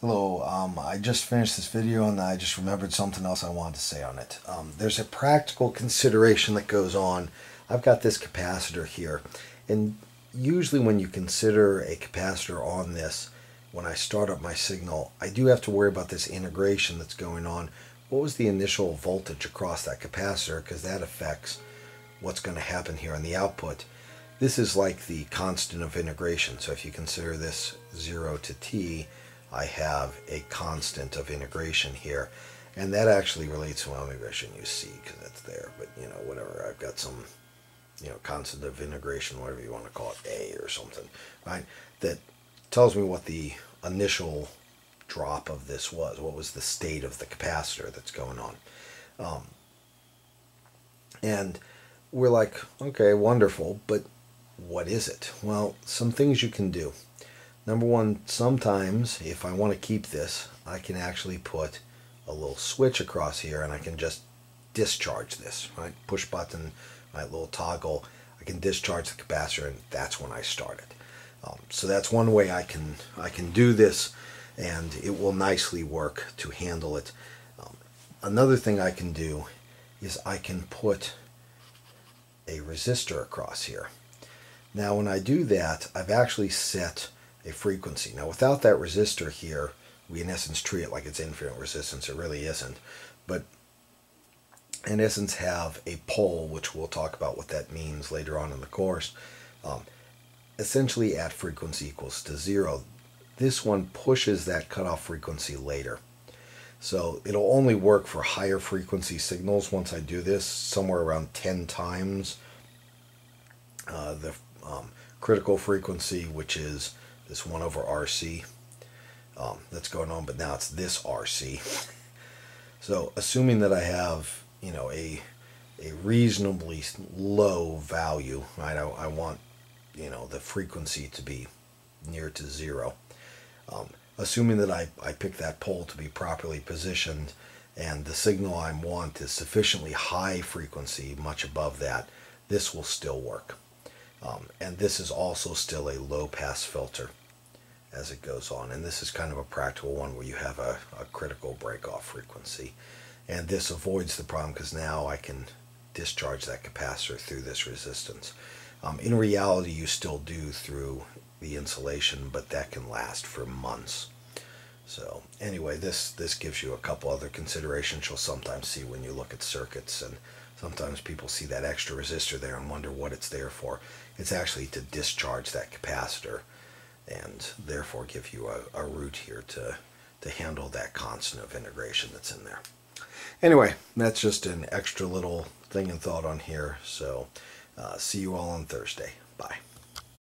Hello, I just finished this video and I just remembered something else I wanted to say on it. There's a practical consideration that goes on. I've got this capacitor here, and usually when you consider a capacitor on this, when I start up my signal, I do have to worry about this integration that's going on. What was the initial voltage across that capacitor? Because that affects what's going to happen here on the output. This is like the constant of integration. So if you consider this 0 to t, I have a constant of integration here, and that actually relates to, well, maybe I shouldn't use C because that's there, but whatever, I've got some constant of integration, whatever you want to call it, A or something, right, that tells me what the initial drop of this was, what was the state of the capacitor that's going on. And we're like, okay, wonderful, but what is it? Well, some things you can do. Number one, sometimes if I want to keep this, I can actually put a little switch across here and I can just discharge this, right? Push button, my little toggle, I can discharge the capacitor, and that's when I start it. So that's one way I can do this, and it will nicely work to handle it. Another thing I can do is I can put a resistor across here. Now when I do that, I've actually set a frequency. Now without that resistor here, we in essence treat it like it's infinite resistance. It really isn't. But in essence have a pole, which we'll talk about what that means later on in the course, essentially at frequency equals to 0. This one pushes that cutoff frequency later. So it'll only work for higher frequency signals once I do this, somewhere around 10 times the critical frequency, which is this 1 over RC that's going on, but now it's this RC. So assuming that I have, a reasonably low value, right? I want, the frequency to be near to 0. Assuming that I pick that pole to be properly positioned and the signal I want is sufficiently high frequency, much above that, this will still work. And this is also still a low-pass filter as it goes on. And this is kind of a practical one where you have a critical break-off frequency. And this avoids the problem because now I can discharge that capacitor through this resistance. In reality, you still do through the insulation, but that can last for months. So anyway, this gives you a couple other considerations you'll sometimes see when you look at circuits, and sometimes people see that extra resistor there and wonder what it's there for. It's actually to discharge that capacitor and therefore give you a route here to handle that constant of integration that's in there. Anyway, that's just an extra little thing and thought on here. So see you all on Thursday. Bye.